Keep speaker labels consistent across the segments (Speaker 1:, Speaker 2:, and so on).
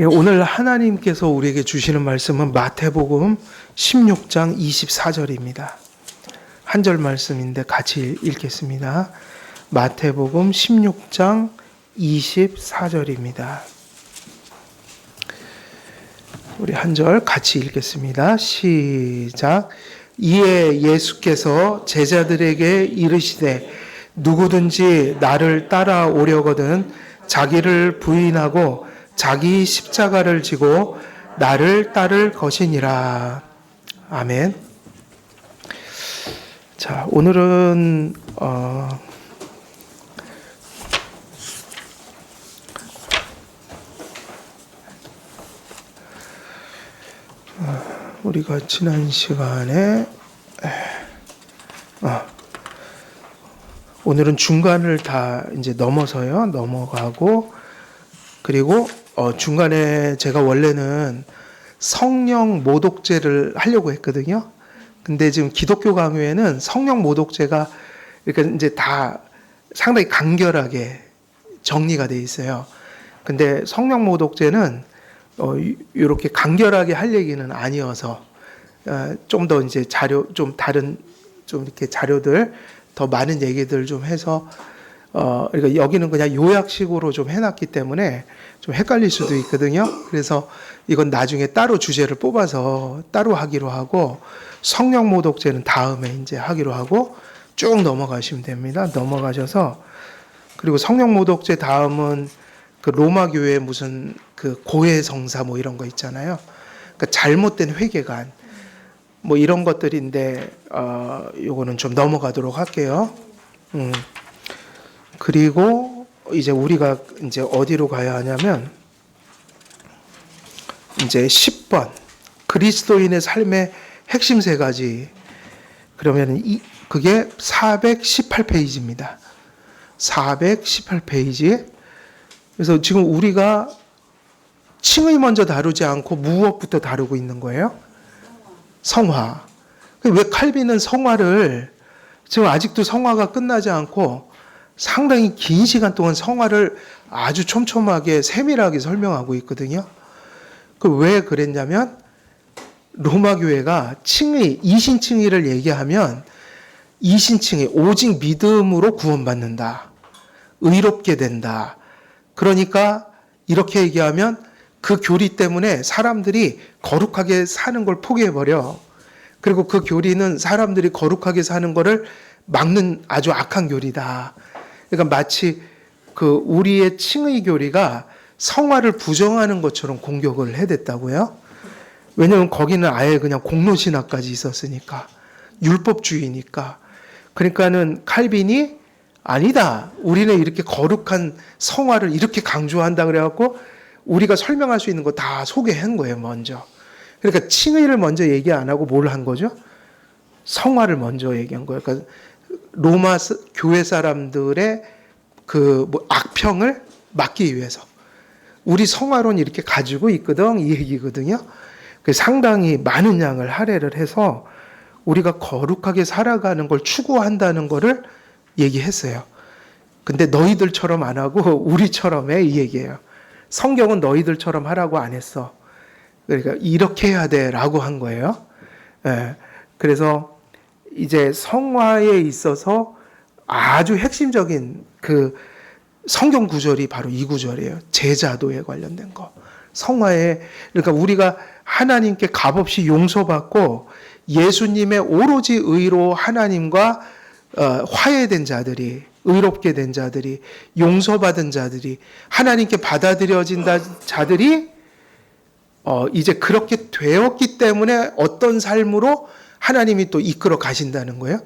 Speaker 1: 오늘 하나님께서 우리에게 주시는 말씀은 마태복음 16장 24절입니다. 한 절 말씀인데 같이 읽겠습니다. 마태복음 16장 24절입니다. 우리 한 절 같이 읽겠습니다. 시작. 이에 예수께서 제자들에게 이르시되 누구든지 나를 따라오려거든 자기를 부인하고 자기 십자가를 지고 나를 따를 것이니라. 아멘. 자, 오늘은 우리가 지난 시간에 오늘은 중간을 다 이제 넘어가고, 그리고 중간에 제가 원래는 성령 모독죄를 하려고 했거든요. 근데 지금 기독교 강요에는 성령 모독죄가 그러니까 이제 다 상당히 간결하게 정리가 돼 있어요. 근데 성령 모독죄는 이렇게 간결하게 할 얘기는 아니어서 좀 더 이제 다른 이렇게 자료들 더 많은 얘기들 좀 해서 그러니까 여기는 그냥 요약식으로 좀 해놨기 때문에 좀 헷갈릴 수도 있거든요. 그래서 이건 나중에 따로 주제를 뽑아서 따로 하기로 하고, 성령 모독죄는 다음에 이제 하기로 하고 쭉 넘어가시면 됩니다. 넘어가셔서, 그리고 성령 모독죄 다음은 그 로마 교회 무슨 그 고해 성사 뭐 이런 거 있잖아요. 그러니까 잘못된 회개관 뭐 이런 것들인데 요거는 좀 넘어가도록 할게요. 그리고 이제 우리가 이제 어디로 가야 하냐면 이제 10번 그리스도인의 삶의 핵심 세 가지. 그러면 그게 418페이지입니다. 418페이지. 그래서 지금 우리가 칭의 먼저 다루지 않고 무엇부터 다루고 있는 거예요? 성화. 왜 칼빈은 성화를 지금 아직도 성화가 끝나지 않고 상당히 긴 시간 동안 성화를 아주 촘촘하게 세밀하게 설명하고 있거든요. 왜 그랬냐면 로마 교회가 칭의, 이신칭의를 얘기하면 이신칭의 오직 믿음으로 구원받는다. 의롭게 된다. 그러니까 이렇게 얘기하면 그 교리 때문에 사람들이 거룩하게 사는 걸 포기해버려. 그리고 그 교리는 사람들이 거룩하게 사는 거를 막는 아주 악한 교리다. 그러니까 마치 그 우리의 칭의 교리가 성화를 부정하는 것처럼 공격을 해댔다고요. 왜냐하면 거기는 아예 그냥 공로신학까지 있었으니까, 율법주의니까. 그러니까는 칼빈이 아니다. 우리는 이렇게 거룩한 성화를 이렇게 강조한다 그래갖고 우리가 설명할 수 있는 거 다 소개한 거예요, 먼저. 그러니까 칭의를 먼저 얘기 안 하고 뭘 한 거죠? 성화를 먼저 얘기한 거예요. 그러니까 로마 교회 사람들의 그 악평을 막기 위해서. 우리 성화론 이렇게 가지고 있거든, 이 얘기거든요. 상당히 많은 양을 할애를 해서 우리가 거룩하게 살아가는 걸 추구한다는 거를 얘기했어요. 근데 너희들처럼 안 하고 우리처럼 해, 이 얘기예요. 성경은 너희들처럼 하라고 안 했어. 그러니까 이렇게 해야 돼라고 한 거예요. 예. 그래서 이제 성화에 있어서 아주 핵심적인 그 성경 구절이 바로 이 구절이에요. 제자도에 관련된 거. 성화에, 그러니까 우리가 하나님께 값없이 용서받고 예수님의 오로지 의로 하나님과 화해된 자들이, 의롭게 된 자들이, 용서받은 자들이, 하나님께 받아들여진 자들이 이제 그렇게 되었기 때문에 어떤 삶으로 하나님이 또 이끌어 가신다는 거예요.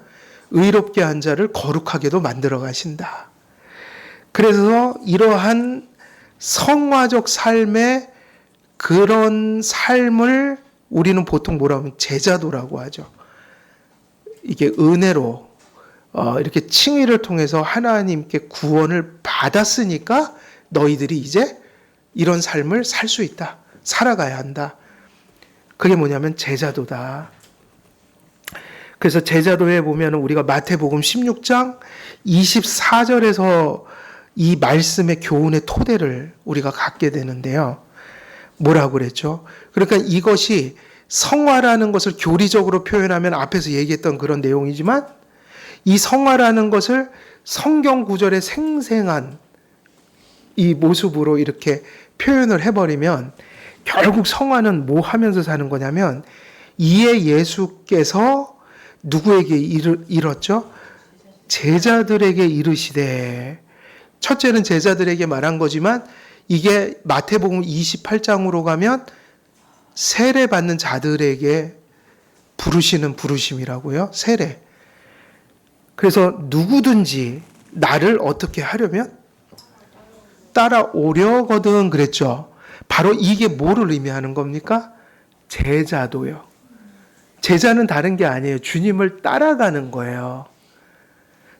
Speaker 1: 의롭게 한 자를 거룩하게도 만들어 가신다. 그래서 이러한 성화적 삶의 그런 삶을 우리는 보통 뭐라고 하면 제자도라고 하죠. 이게 은혜로 이렇게 칭의를 통해서 하나님께 구원을 받았으니까 너희들이 이제 이런 삶을 살 수 있다. 살아가야 한다. 그게 뭐냐면 제자도다. 그래서 제자도에 보면 우리가 마태복음 16장 24절에서 이 말씀의 교훈의 토대를 우리가 갖게 되는데요. 뭐라고 그랬죠? 그러니까 이것이 성화라는 것을 교리적으로 표현하면 앞에서 얘기했던 그런 내용이지만 이 성화라는 것을 성경 구절의 생생한 이 모습으로 이렇게 표현을 해버리면 결국 성화는 뭐 하면서 사는 거냐면 이에 예수께서 누구에게 이뤘죠? 제자들에게 이르시되, 첫째는 제자들에게 말한 거지만 이게 마태복음 28장으로 가면 세례 받는 자들에게 부르시는 부르심이라고요. 세례. 그래서 누구든지 나를 어떻게 하려면 따라오려거든 그랬죠. 바로 이게 뭐를 의미하는 겁니까? 제자도요. 제자는 다른 게 아니에요. 주님을 따라가는 거예요.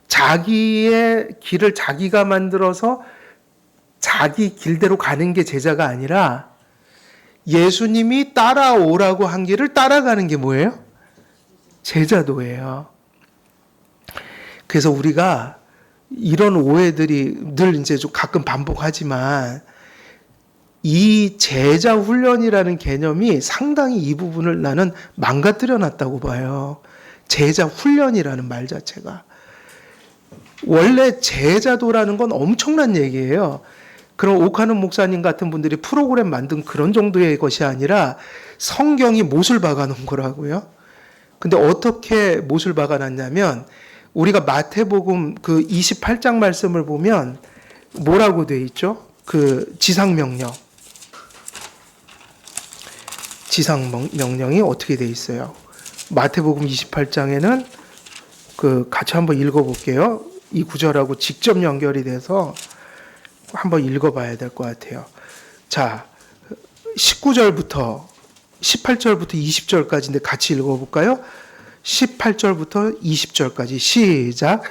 Speaker 1: 자기의 길을 자기가 만들어서 자기 길대로 가는 게 제자가 아니라 예수님이 따라오라고 한 길을 따라가는 게 뭐예요? 제자도예요. 그래서 우리가 이런 오해들이 늘 이제 좀 가끔 반복하지만 이 제자 훈련이라는 개념이 상당히 이 부분을 나는 망가뜨려 놨다고 봐요. 제자 훈련이라는 말 자체가. 원래 제자도라는 건 엄청난 얘기예요. 그런 오카는 목사님 같은 분들이 프로그램 만든 그런 정도의 것이 아니라 성경이 못을 박아놓은 거라고요. 근데 어떻게 못을 박아놨냐면 우리가 마태복음 그 28장 말씀을 보면 뭐라고 돼 있죠? 그 지상명령이 어떻게 돼 있어요? 마태복음 28장에는 그 같이 한번 읽어볼게요. 이 구절하고 직접 연결이 돼서 한번 읽어봐야 될 것 같아요. 자, 19절부터 18절부터 20절까지인데 같이 읽어볼까요? 18절부터 20절까지 시작.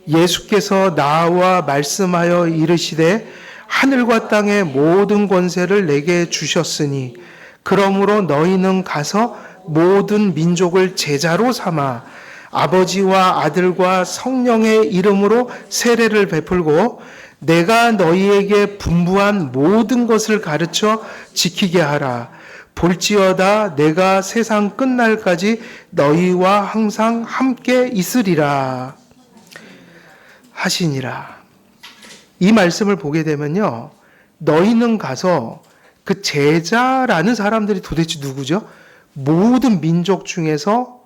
Speaker 1: 예수께서 나와 말씀하여 이르시되 하늘과 땅의 모든 권세를 내게 주셨으니 그러므로 너희는 가서 모든 민족을 제자로 삼아 아버지와 아들과 성령의 이름으로 세례를 베풀고 내가 너희에게 분부한 모든 것을 가르쳐 지키게 하라. 볼지어다 내가 세상 끝날까지 너희와 항상 함께 있으리라 하시니라. 이 말씀을 보게 되면요, 너희는 가서 그 제자라는 사람들이 도대체 누구죠? 모든 민족 중에서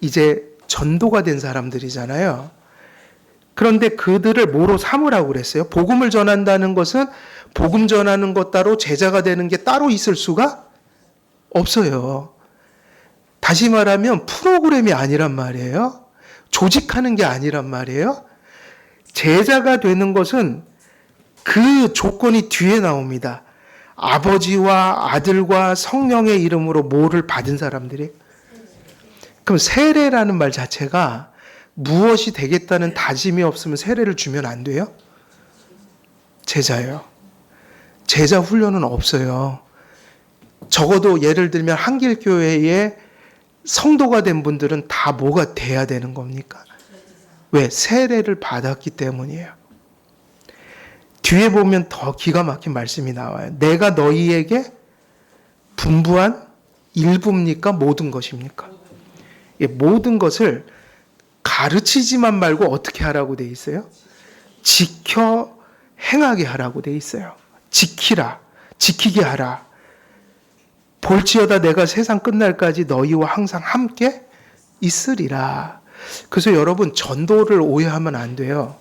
Speaker 1: 이제 전도가 된 사람들이잖아요. 그런데 그들을 뭐로 삼으라고 그랬어요? 복음을 전한다는 것은 복음 전하는 것 따로 제자가 되는 게 따로 있을 수가 없어요. 다시 말하면 프로그램이 아니란 말이에요. 조직하는 게 아니란 말이에요. 제자가 되는 것은 그 조건이 뒤에 나옵니다. 아버지와 아들과 성령의 이름으로 뭐를 받은 사람들이. 그럼 세례라는 말 자체가 무엇이 되겠다는 다짐이 없으면 세례를 주면 안 돼요? 제자예요. 제자 훈련은 없어요. 적어도 예를 들면 한길교회에 성도가 된 분들은 다 뭐가 돼야 되는 겁니까? 왜? 세례를 받았기 때문이에요. 뒤에 보면 더 기가 막힌 말씀이 나와요. 내가 너희에게 분부한 일부입니까? 모든 것입니까? 모든 것을 가르치지만 말고 어떻게 하라고 돼 있어요? 지켜 행하게 하라고 돼 있어요. 지키라. 지키게 하라. 볼지어다 내가 세상 끝날까지 너희와 항상 함께 있으리라. 그래서 여러분 전도를 오해하면 안 돼요.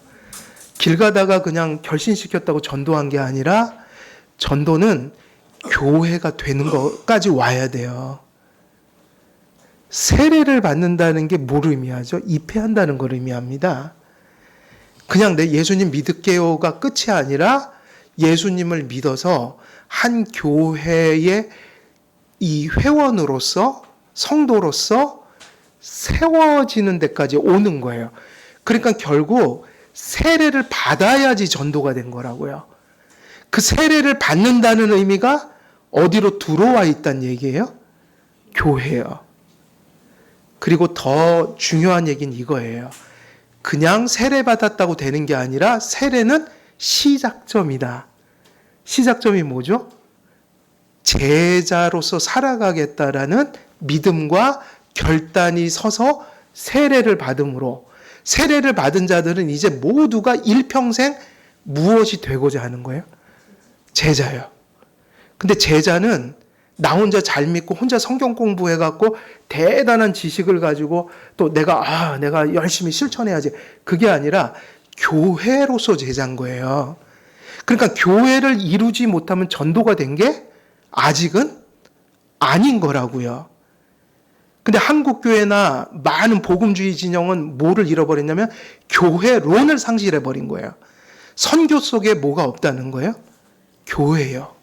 Speaker 1: 길 가다가 그냥 결신시켰다고 전도한 게 아니라 전도는 교회가 되는 것까지 와야 돼요. 세례를 받는다는 게 뭘 의미하죠? 입회한다는 걸 의미합니다. 그냥 내 예수님 믿을게요가 끝이 아니라 예수님을 믿어서 한 교회의 이 회원으로서 성도로서 세워지는 데까지 오는 거예요. 그러니까 결국 세례를 받아야지 전도가 된 거라고요. 그 세례를 받는다는 의미가 어디로 들어와 있다는 얘기예요? 교회요. 그리고 더 중요한 얘기는 이거예요. 그냥 세례 받았다고 되는 게 아니라 세례는 시작점이다. 시작점이 뭐죠? 제자로서 살아가겠다라는 믿음과 결단이 서서 세례를 받음으로, 세례를 받은 자들은 이제 모두가 일평생 무엇이 되고자 하는 거예요? 제자예요. 근데 제자는 나 혼자 잘 믿고 혼자 성경 공부해갖고 대단한 지식을 가지고 또 내가 열심히 실천해야지. 그게 아니라 교회로서 제자인 거예요. 그러니까 교회를 이루지 못하면 전도가 된 게 아직은 아닌 거라고요. 근데 한국교회나 많은 복음주의 진영은 뭐를 잃어버렸냐면 교회론을 상실해버린 거예요. 선교 속에 뭐가 없다는 거예요? 교회예요.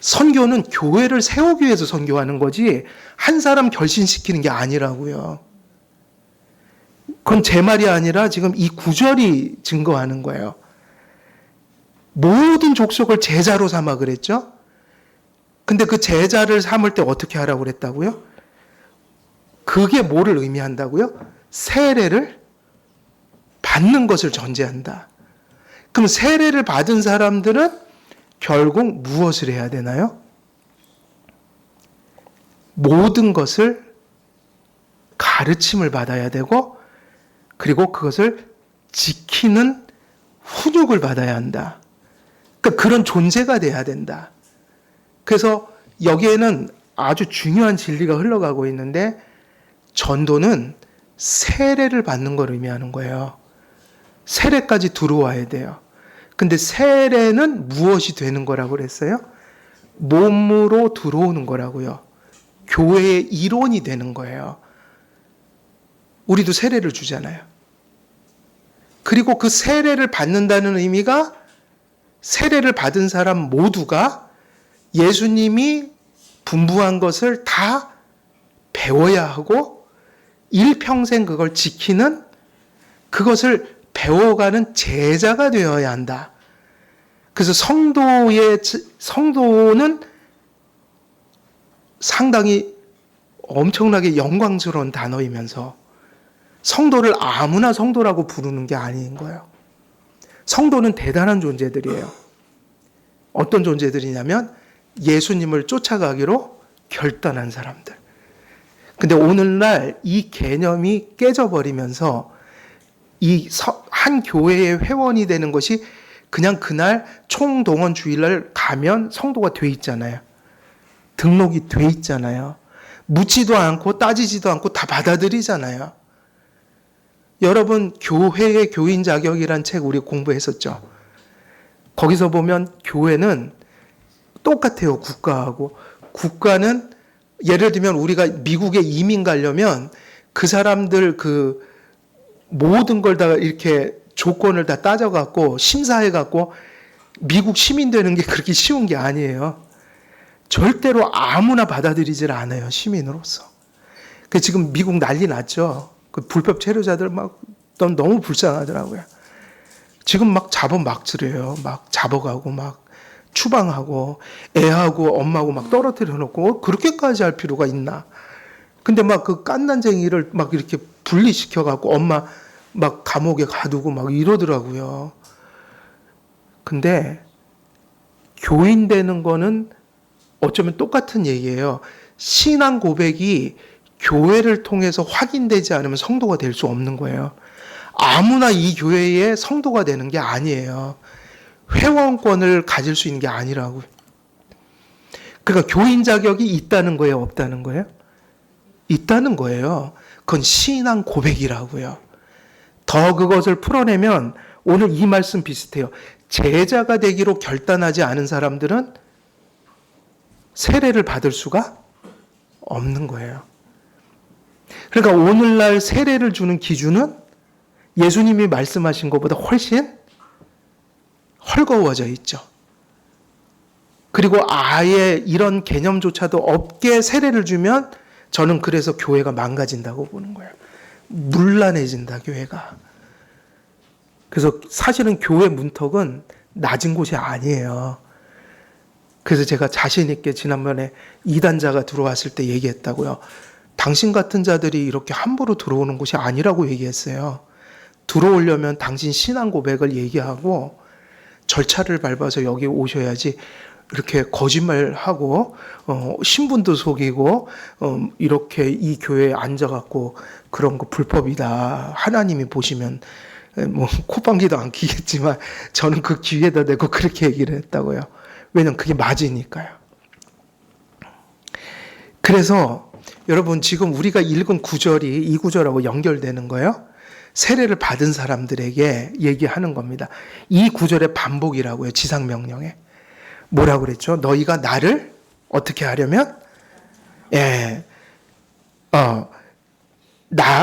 Speaker 1: 선교는 교회를 세우기 위해서 선교하는 거지 한 사람 결신시키는 게 아니라고요. 그건 제 말이 아니라 지금 이 구절이 증거하는 거예요. 모든 족속을 제자로 삼아 그랬죠? 근데 그 제자를 삼을 때 어떻게 하라고 그랬다고요? 그게 뭐를 의미한다고요? 세례를 받는 것을 전제한다. 그럼 세례를 받은 사람들은 결국 무엇을 해야 되나요? 모든 것을 가르침을 받아야 되고 그리고 그것을 지키는 훈육을 받아야 한다. 그러니까 그런 존재가 돼야 된다. 그래서 여기에는 아주 중요한 진리가 흘러가고 있는데 전도는 세례를 받는 걸 의미하는 거예요. 세례까지 들어와야 돼요. 근데 세례는 무엇이 되는 거라고 그랬어요? 몸으로 들어오는 거라고요. 교회의 일원이 되는 거예요. 우리도 세례를 주잖아요. 그리고 그 세례를 받는다는 의미가 세례를 받은 사람 모두가 예수님이 분부한 것을 다 배워야 하고 일평생 그걸 지키는, 그것을 배워가는 제자가 되어야 한다. 그래서 성도는 상당히 엄청나게 영광스러운 단어이면서 성도를 아무나 성도라고 부르는 게 아닌 거예요. 성도는 대단한 존재들이에요. 어떤 존재들이냐면 예수님을 쫓아가기로 결단한 사람들. 근데 오늘날 이 개념이 깨져버리면서 이 한 교회의 회원이 되는 것이 그냥 그날 총동원 주일날 가면 성도가 돼 있잖아요. 등록이 돼 있잖아요. 묻지도 않고 따지지도 않고 다 받아들이잖아요. 여러분, 교회의 교인 자격이란 책 우리 공부했었죠. 거기서 보면 교회는 똑같아요. 국가하고. 국가는 예를 들면 우리가 미국에 이민 가려면 그 사람들 그 모든 걸 다 이렇게 조건을 다 따져갖고 심사해갖고 미국 시민 되는 게 그렇게 쉬운 게 아니에요. 절대로 아무나 받아들이질 않아요. 시민으로서. 그 지금 미국 난리 났죠. 그 불법 체류자들 막 너무 불쌍하더라고요. 지금 막 잡아 막 들여요. 막 잡아가고 막 추방하고 애하고 엄마하고 막 떨어뜨려 놓고 그렇게까지 할 필요가 있나. 근데 막 그 깐난쟁이를 막 이렇게 분리시켜갖고 엄마 막 감옥에 가두고 막 이러더라고요. 근데 교인 되는 거는 어쩌면 똑같은 얘기예요. 신앙 고백이 교회를 통해서 확인되지 않으면 성도가 될 수 없는 거예요. 아무나 이 교회의 성도가 되는 게 아니에요. 회원권을 가질 수 있는 게 아니라고요. 그러니까 교인 자격이 있다는 거예요, 없다는 거예요? 있다는 거예요. 그건 신앙 고백이라고요. 더 그것을 풀어내면 오늘 이 말씀 비슷해요. 제자가 되기로 결단하지 않은 사람들은 세례를 받을 수가 없는 거예요. 그러니까 오늘날 세례를 주는 기준은 예수님이 말씀하신 것보다 훨씬 헐거워져 있죠. 그리고 아예 이런 개념조차도 없게 세례를 주면 저는 그래서 교회가 망가진다고 보는 거예요. 문란해진다, 교회가. 그래서 사실은 교회 문턱은 낮은 곳이 아니에요. 그래서 제가 자신 있게 지난번에 이단자가 들어왔을 때 얘기했다고요. 당신 같은 자들이 이렇게 함부로 들어오는 곳이 아니라고 얘기했어요. 들어오려면 당신 신앙 고백을 얘기하고 절차를 밟아서 여기 오셔야지 이렇게 거짓말하고 신분도 속이고 이렇게 이 교회에 앉아갖고 그런 거 불법이다. 하나님이 보시면 뭐 콧방귀도 안 끼겠지만 저는 그 귀에다 대고 그렇게 얘기를 했다고요. 왜냐면 그게 맞으니까요. 그래서 여러분 지금 우리가 읽은 구절이 이 구절하고 연결되는 거예요. 세례를 받은 사람들에게 얘기하는 겁니다. 이 구절의 반복이라고요. 지상명령에. 뭐라고 그랬죠? 너희가 나를 어떻게 하려면?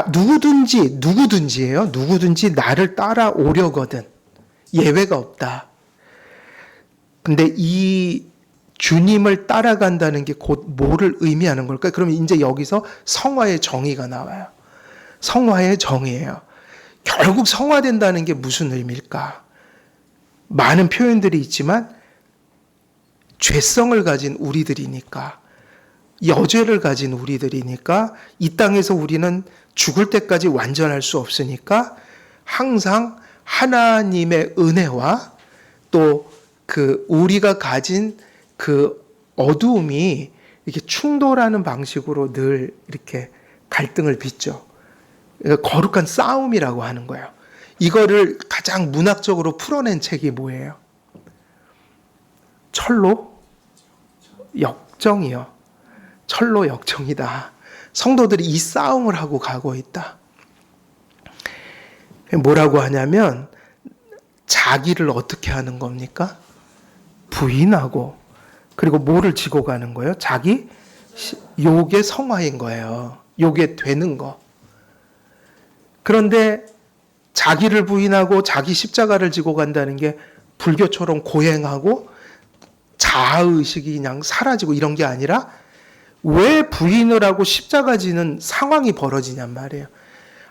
Speaker 1: 누구든지예요. 누구든지 나를 따라오려거든. 예외가 없다. 근데 이 주님을 따라간다는 게 곧 뭐를 의미하는 걸까요? 그러면 이제 여기서 성화의 정의가 나와요. 성화의 정의예요. 결국 성화된다는 게 무슨 의미일까? 많은 표현들이 있지만 죄성을 가진 우리들이니까, 여죄를 가진 우리들이니까, 이 땅에서 우리는 죽을 때까지 완전할 수 없으니까 항상 하나님의 은혜와 또 그 우리가 가진 그 어두움이 이렇게 충돌하는 방식으로 늘 이렇게 갈등을 빚죠. 거룩한 싸움이라고 하는 거예요. 이거를 가장 문학적으로 풀어낸 책이 뭐예요? 철로 역정이요. 철로 역정이다. 성도들이 이 싸움을 하고 가고 있다. 뭐라고 하냐면 자기를 어떻게 하는 겁니까? 부인하고 그리고 뭐를 지고 가는 거예요? 자기 요게 성화인 거예요. 요게 되는 거. 그런데 자기를 부인하고 자기 십자가를 지고 간다는 게 불교처럼 고행하고 자아의식이 그냥 사라지고 이런 게 아니라 왜 부인을 하고 십자가 지는 상황이 벌어지냔 말이에요.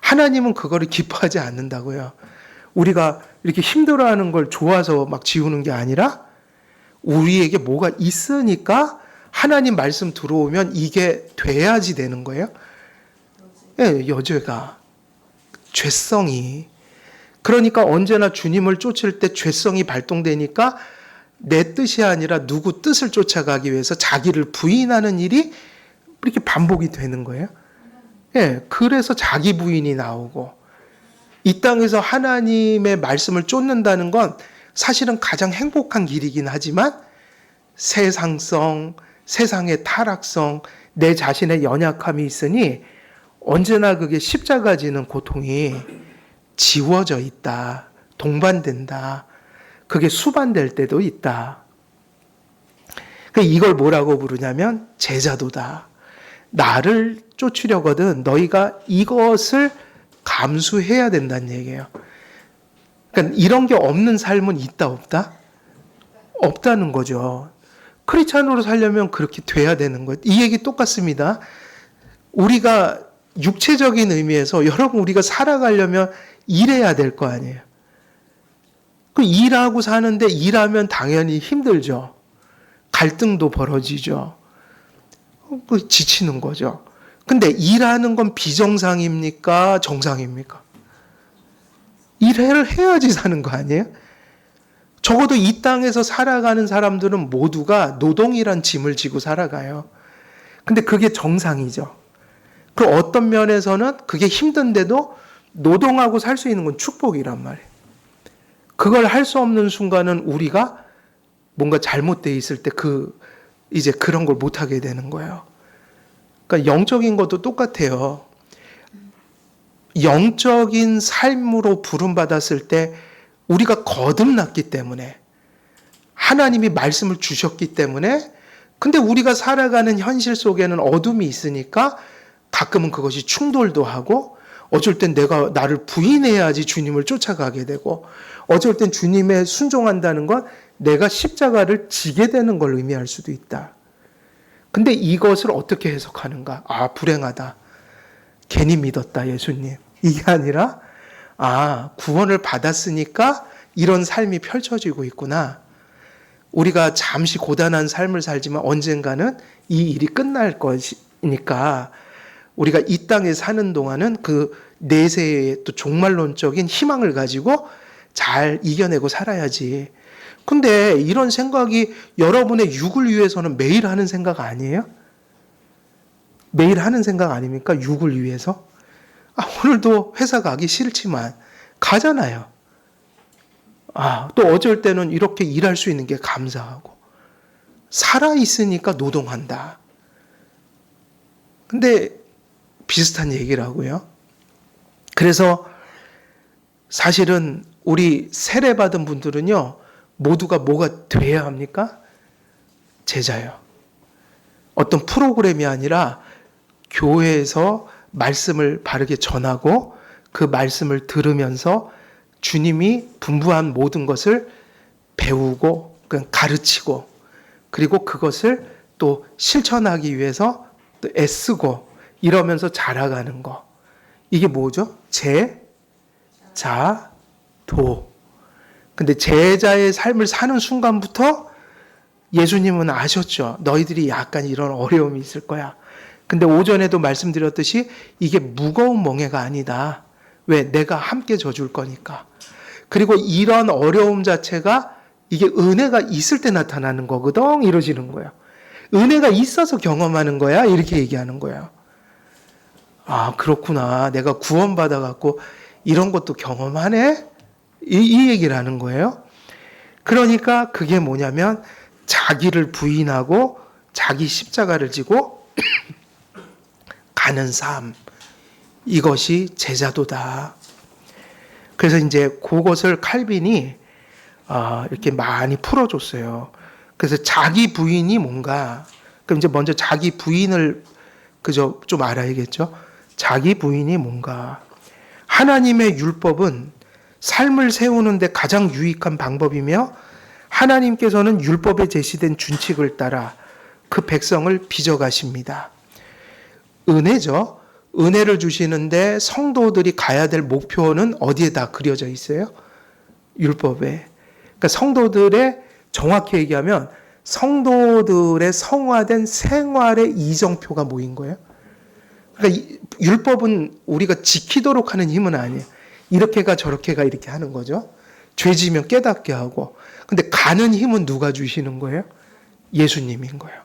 Speaker 1: 하나님은 그거를 기뻐하지 않는다고요. 우리가 이렇게 힘들어하는 걸 좋아서 막 지우는 게 아니라 우리에게 뭐가 있으니까 하나님 말씀 들어오면 이게 돼야지 되는 거예요. 예, 여죄가. 죄성이. 그러니까 언제나 주님을 쫓을 때 죄성이 발동되니까 내 뜻이 아니라 누구 뜻을 쫓아가기 위해서 자기를 부인하는 일이 이렇게 반복이 되는 거예요. 예, 그래서 자기 부인이 나오고 이 땅에서 하나님의 말씀을 쫓는다는 건 사실은 가장 행복한 길이긴 하지만 세상성, 세상의 타락성, 내 자신의 연약함이 있으니 언제나 그게 십자가 지는 고통이 지워져 있다. 동반된다. 그게 수반될 때도 있다. 이걸 뭐라고 부르냐면 제자도다. 나를 쫓으려거든 너희가 이것을 감수해야 된다는 얘기예요. 그러니까 이런 게 없는 삶은 있다 없다? 없다는 거죠. 크리스찬으로 살려면 그렇게 돼야 되는 거예요. 이 얘기 똑같습니다. 우리가 육체적인 의미에서 여러분 우리가 살아가려면 일해야 될 거 아니에요. 그 일하고 사는데 일하면 당연히 힘들죠. 갈등도 벌어지죠. 지치는 거죠. 근데 일하는 건 비정상입니까? 정상입니까? 일을 해야지 사는 거 아니에요? 적어도 이 땅에서 살아가는 사람들은 모두가 노동이란 짐을 지고 살아가요. 근데 그게 정상이죠. 그 어떤 면에서는 그게 힘든데도 노동하고 살 수 있는 건 축복이란 말이에요. 그걸 할 수 없는 순간은 우리가 뭔가 잘못되어 있을 때 이제 그런 걸 못하게 되는 거예요. 그러니까 영적인 것도 똑같아요. 영적인 삶으로 부름받았을 때 우리가 거듭났기 때문에 하나님이 말씀을 주셨기 때문에 근데 우리가 살아가는 현실 속에는 어둠이 있으니까 가끔은 그것이 충돌도 하고 어쩔 땐 내가 나를 부인해야지 주님을 쫓아가게 되고 어쩔 땐 주님에 순종한다는 건 내가 십자가를 지게 되는 걸 의미할 수도 있다. 근데 이것을 어떻게 해석하는가? 아, 불행하다. 괜히 믿었다, 예수님. 이게 아니라 구원을 받았으니까 이런 삶이 펼쳐지고 있구나. 우리가 잠시 고단한 삶을 살지만 언젠가는 이 일이 끝날 것이니까 우리가 이 땅에 사는 동안은 그 내세의 또 종말론적인 희망을 가지고 잘 이겨내고 살아야지. 근데 이런 생각이 여러분의 육을 위해서는 매일 하는 생각 아니에요? 매일 하는 생각 아닙니까? 육을 위해서? 오늘도 회사 가기 싫지만 가잖아요. 또 어쩔 때는 이렇게 일할 수 있는 게 감사하고. 살아있으니까 노동한다. 근데 비슷한 얘기라고요. 그래서 사실은 우리 세례받은 분들은요, 모두가 뭐가 돼야 합니까? 제자요. 어떤 프로그램이 아니라 교회에서 말씀을 바르게 전하고 그 말씀을 들으면서 주님이 분부한 모든 것을 배우고 가르치고 그리고 그것을 또 실천하기 위해서 또 애쓰고 이러면서 자라가는 거. 이게 뭐죠? 제자도. 근데 제자의 삶을 사는 순간부터 예수님은 아셨죠. 너희들이 약간 이런 어려움이 있을 거야. 근데 오전에도 말씀드렸듯이 이게 무거운 멍해가 아니다. 왜? 내가 함께 져줄 거니까. 그리고 이런 어려움 자체가 이게 은혜가 있을 때 나타나는 거거든. 이러지는 거예요. 은혜가 있어서 경험하는 거야. 이렇게 얘기하는 거예요. 그렇구나. 내가 구원받아갖고 이런 것도 경험하네? 이 얘기를 하는 거예요. 그러니까 그게 뭐냐면 자기를 부인하고 자기 십자가를 지고 가는 삶. 이것이 제자도다. 그래서 이제 그것을 칼빈이 이렇게 많이 풀어줬어요. 그래서 자기 부인이 뭔가, 그럼 이제 먼저 자기 부인을 그저 좀 알아야겠죠. 자기 부인이 뭔가. 하나님의 율법은 삶을 세우는데 가장 유익한 방법이며 하나님께서는 율법에 제시된 준칙을 따라 그 백성을 빚어가십니다. 은혜죠. 은혜를 주시는데 성도들이 가야 될 목표는 어디에 다 그려져 있어요? 율법에. 그러니까 성도들의, 정확히 얘기하면 성도들의 성화된 생활의 이정표가 뭐인 거예요? 그러니까 율법은 우리가 지키도록 하는 힘은 아니에요. 이렇게가 저렇게가 이렇게 하는 거죠. 죄지면 깨닫게 하고. 근데 가는 힘은 누가 주시는 거예요? 예수님인 거예요.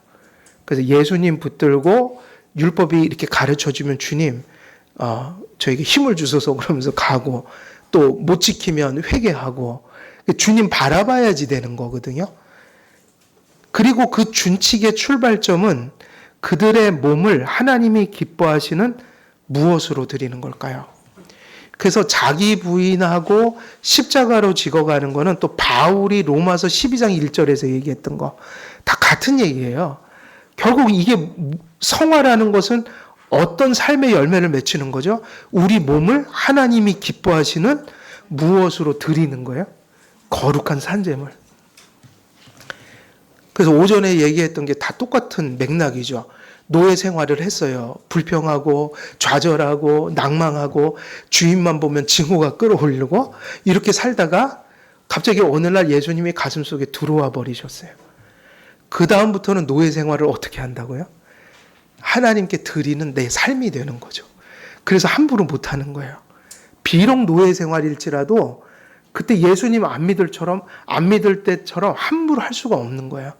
Speaker 1: 그래서 예수님 붙들고 율법이 이렇게 가르쳐주면 주님, 저에게 힘을 주소서 그러면서 가고, 또 못 지키면 회개하고, 주님 바라봐야지 되는 거거든요. 그리고 그 준칙의 출발점은 그들의 몸을 하나님이 기뻐하시는 무엇으로 드리는 걸까요? 그래서 자기 부인하고 십자가로 지어가는 거는 또 바울이 로마서 12장 1절에서 얘기했던 거 다 같은 얘기예요. 결국 이게 성화라는 것은 어떤 삶의 열매를 맺히는 거죠? 우리 몸을 하나님이 기뻐하시는 무엇으로 드리는 거예요? 거룩한 산재물. 그래서 오전에 얘기했던 게 다 똑같은 맥락이죠. 노예 생활을 했어요. 불평하고 좌절하고 낭망하고 주인만 보면 징후가 끌어올리고 이렇게 살다가 갑자기 어느 날 예수님이 가슴 속에 들어와 버리셨어요. 그 다음부터는 노예 생활을 어떻게 한다고요? 하나님께 드리는 내 삶이 되는 거죠. 그래서 함부로 못하는 거예요. 비록 노예 생활일지라도 그때 예수님 안 믿을 때처럼 함부로 할 수가 없는 거예요.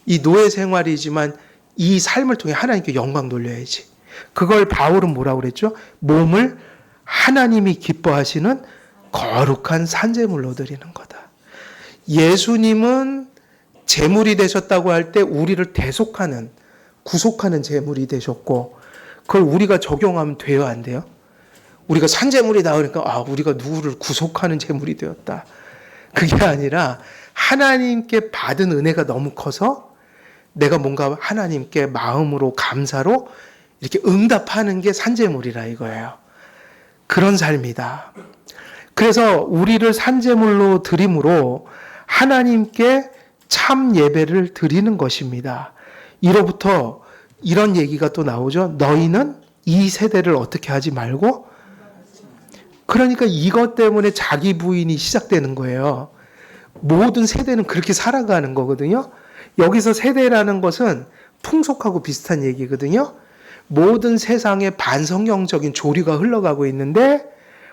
Speaker 1: 이 노예 생활이지만 이 삶을 통해 하나님께 영광 돌려야지. 그걸 바울은 뭐라고 그랬죠? 몸을 하나님이 기뻐하시는 거룩한 산제물로 드리는 거다. 예수님은 제물이 되셨다고 할 때 우리를 대속하는, 구속하는 제물이 되셨고 그걸 우리가 적용하면 돼요, 안 돼요? 우리가 산제물이다 그러니까 우리가 누구를 구속하는 제물이 되었다. 그게 아니라 하나님께 받은 은혜가 너무 커서 내가 뭔가 하나님께 마음으로 감사로 이렇게 응답하는 게 산제물이라 이거예요. 그런 삶이다. 그래서 우리를 산제물로 드림으로 하나님께 참 예배를 드리는 것입니다. 이로부터 이런 얘기가 또 나오죠. 너희는 이 세대를 어떻게 하지 말고, 그러니까 이것 때문에 자기 부인이 시작되는 거예요. 모든 세대는 그렇게 살아가는 거거든요. 여기서 세대라는 것은 풍속하고 비슷한 얘기거든요. 모든 세상에 반성경적인 조류가 흘러가고 있는데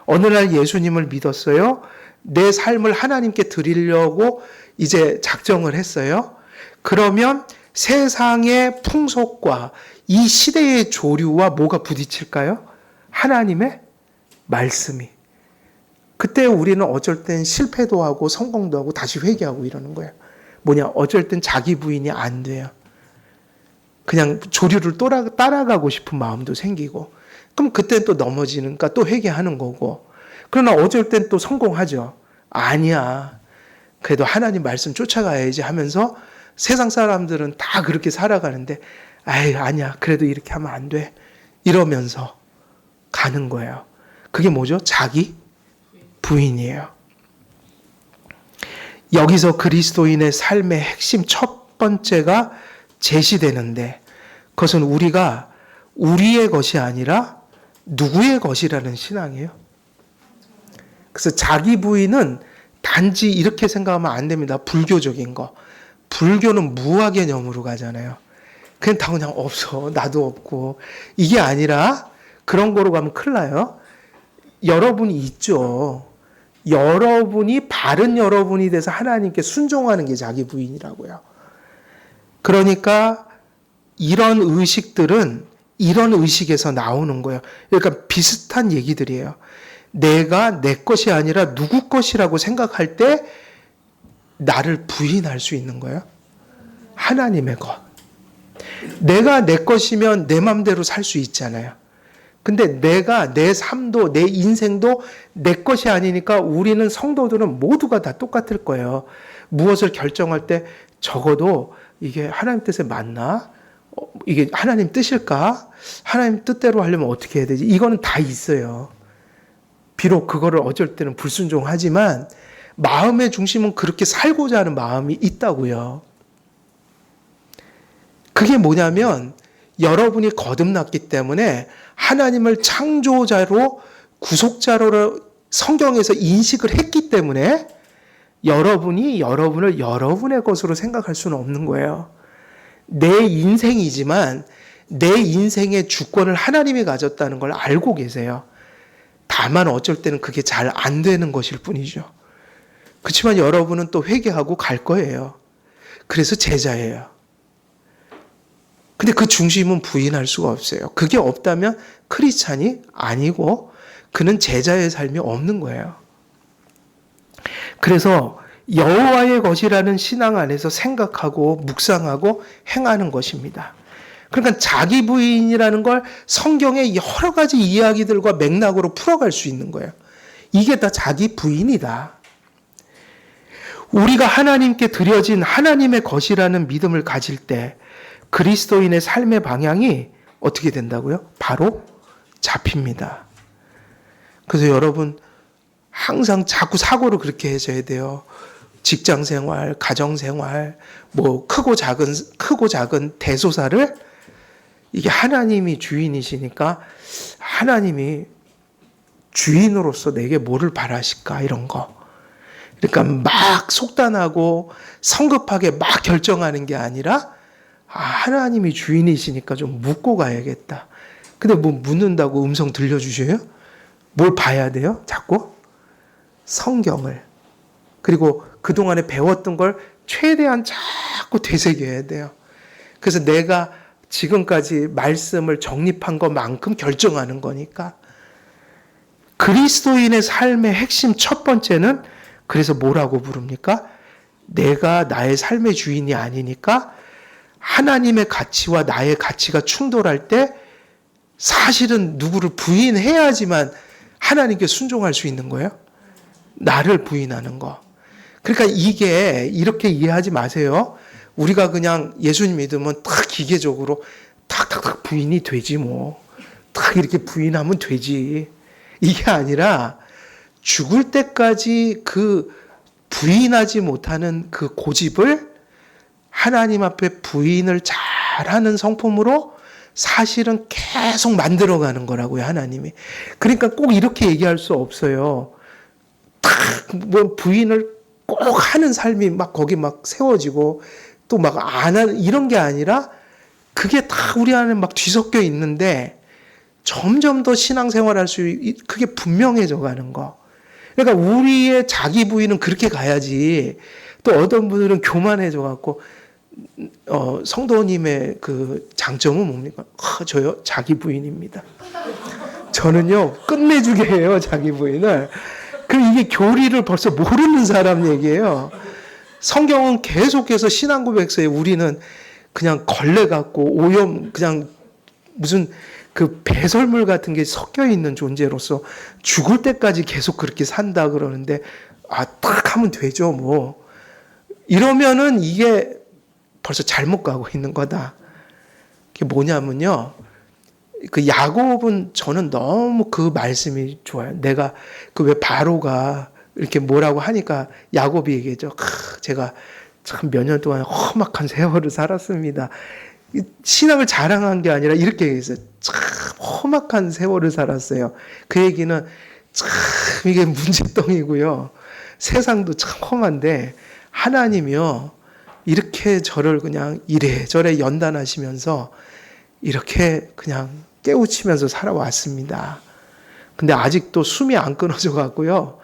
Speaker 1: 어느 날 예수님을 믿었어요. 내 삶을 하나님께 드리려고 이제 작정을 했어요. 그러면 세상의 풍속과 이 시대의 조류와 뭐가 부딪힐까요? 하나님의 말씀이. 그때 우리는 어쩔 땐 실패도 하고 성공도 하고 다시 회개하고 이러는 거예요. 뭐냐? 어쩔 땐 자기 부인이 안 돼요. 그냥 조류를 따라가고 싶은 마음도 생기고. 그럼 그때 또 넘어지니까 또 회개하는 거고. 그러나 어쩔 땐 또 성공하죠. 아니야. 그래도 하나님 말씀 쫓아가야지 하면서 세상 사람들은 다 그렇게 살아가는데, 아이, 아니야. 그래도 이렇게 하면 안 돼. 이러면서 가는 거예요. 그게 뭐죠? 자기 부인이에요. 여기서 그리스도인의 삶의 핵심 첫 번째가 제시되는데, 그것은 우리가 우리의 것이 아니라 누구의 것이라는 신앙이에요. 그래서 자기 부인은 단지 이렇게 생각하면 안 됩니다. 불교적인 거. 불교는 무아 개념으로 가잖아요. 그냥 다 그냥 없어. 나도 없고. 이게 아니라 그런 거로 가면 큰일 나요. 여러분이 있죠. 여러분이 바른 여러분이 돼서 하나님께 순종하는 게 자기 부인이라고요. 그러니까 이런 의식들은 이런 의식에서 나오는 거예요. 그러니까 비슷한 얘기들이에요. 내가 내 것이 아니라 누구 것이라고 생각할 때 나를 부인할 수 있는 거예요. 하나님의 것. 내가 내 것이면 내 맘대로 살 수 있잖아요. 근데 내가 내 삶도 내 인생도 내 것이 아니니까 우리는 성도들은 모두가 다 똑같을 거예요. 무엇을 결정할 때 적어도 이게 하나님 뜻에 맞나? 이게 하나님 뜻일까? 하나님 뜻대로 하려면 어떻게 해야 되지? 이거는 다 있어요. 비록 그거를 어쩔 때는 불순종하지만 마음의 중심은 그렇게 살고자 하는 마음이 있다고요. 그게 뭐냐면 여러분이 거듭났기 때문에 하나님을 창조자로 구속자로 성경에서 인식을 했기 때문에 여러분이 여러분을 여러분의 것으로 생각할 수는 없는 거예요. 내 인생이지만 내 인생의 주권을 하나님이 가졌다는 걸 알고 계세요. 다만 어쩔 때는 그게 잘 안 되는 것일 뿐이죠. 그렇지만 여러분은 또 회개하고 갈 거예요. 그래서 제자예요. 근데 그 중심은 부인할 수가 없어요. 그게 없다면 크리스찬이 아니고 그는 제자의 삶이 없는 거예요. 그래서 여호와의 것이라는 신앙 안에서 생각하고 묵상하고 행하는 것입니다. 그러니까 자기 부인이라는 걸 성경의 여러 가지 이야기들과 맥락으로 풀어갈 수 있는 거예요. 이게 다 자기 부인이다. 우리가 하나님께 드려진 하나님의 것이라는 믿음을 가질 때 그리스도인의 삶의 방향이 어떻게 된다고요? 바로 잡힙니다. 그래서 여러분 항상 자꾸 사고를 그렇게 해줘야 돼요. 직장 생활, 가정 생활, 뭐 크고 작은 대소사를 이게 하나님이 주인이시니까 하나님이 주인으로서 내게 뭐를 바라실까 이런 거. 그러니까 막 속단하고 성급하게 막 결정하는 게 아니라 하나님이 주인이시니까 좀 묻고 가야겠다. 근데 뭐 묻는다고 음성 들려주셔요? 뭘 봐야 돼요? 자꾸? 성경을. 그리고 그동안에 배웠던 걸 최대한 자꾸 되새겨야 돼요. 그래서 내가 지금까지 말씀을 정립한 것만큼 결정하는 거니까. 그리스도인의 삶의 핵심 첫 번째는 그래서 뭐라고 부릅니까? 내가 나의 삶의 주인이 아니니까 하나님의 가치와 나의 가치가 충돌할 때 사실은 누구를 부인해야지만 하나님께 순종할 수 있는 거예요. 나를 부인하는 거. 그러니까 이게 이렇게 이해하지 마세요. 우리가 그냥 예수님 믿으면 딱 기계적으로 탁탁탁 부인이 되지 뭐. 딱 이렇게 부인하면 되지. 이게 아니라 죽을 때까지 그 부인하지 못하는 그 고집을 하나님 앞에 부인을 잘하는 성품으로 사실은 계속 만들어가는 거라고요, 하나님이. 그러니까 꼭 이렇게 얘기할 수 없어요. 딱 뭐 부인을 꼭 하는 삶이 막 거기 막 세워지고 또 막 안 하는 이런 게 아니라 그게 다 우리 안에 막 뒤섞여 있는데 점점 더 신앙생활할 수 그게 분명해져 가는 거. 그러니까 우리의 자기 부인은 그렇게 가야지. 또 어떤 분들은 교만해져 갖고 성도님의 그 장점은 뭡니까? 저요 자기 부인입니다. 저는요 끝내주게 해요 자기 부인을. 그럼 이게 교리를 벌써 모르는 사람 얘기예요. 성경은 계속해서 신앙 고백서에 우리는 그냥 걸레 같고 오염 그냥 무슨 그 배설물 같은 게 섞여 있는 존재로서 죽을 때까지 계속 그렇게 산다 그러는데 딱 하면 되죠 뭐. 이러면은 이게 벌써 잘못 가고 있는 거다. 그게 뭐냐면요. 그 야곱은 저는 너무 그 말씀이 좋아요. 내가 그 왜 바로가 이렇게 뭐라고 하니까 야곱이 얘기했죠. 제가 참 몇 년 동안 험악한 세월을 살았습니다. 신앙을 자랑한 게 아니라 이렇게 얘기했어요. 참 험악한 세월을 살았어요. 그 얘기는 참 이게 문제덩이고요. 세상도 참 험한데 하나님이요. 이렇게 저를 그냥 이래저래 연단하시면서 이렇게 그냥 깨우치면서 살아왔습니다. 근데 아직도 숨이 안 끊어져 갖고요.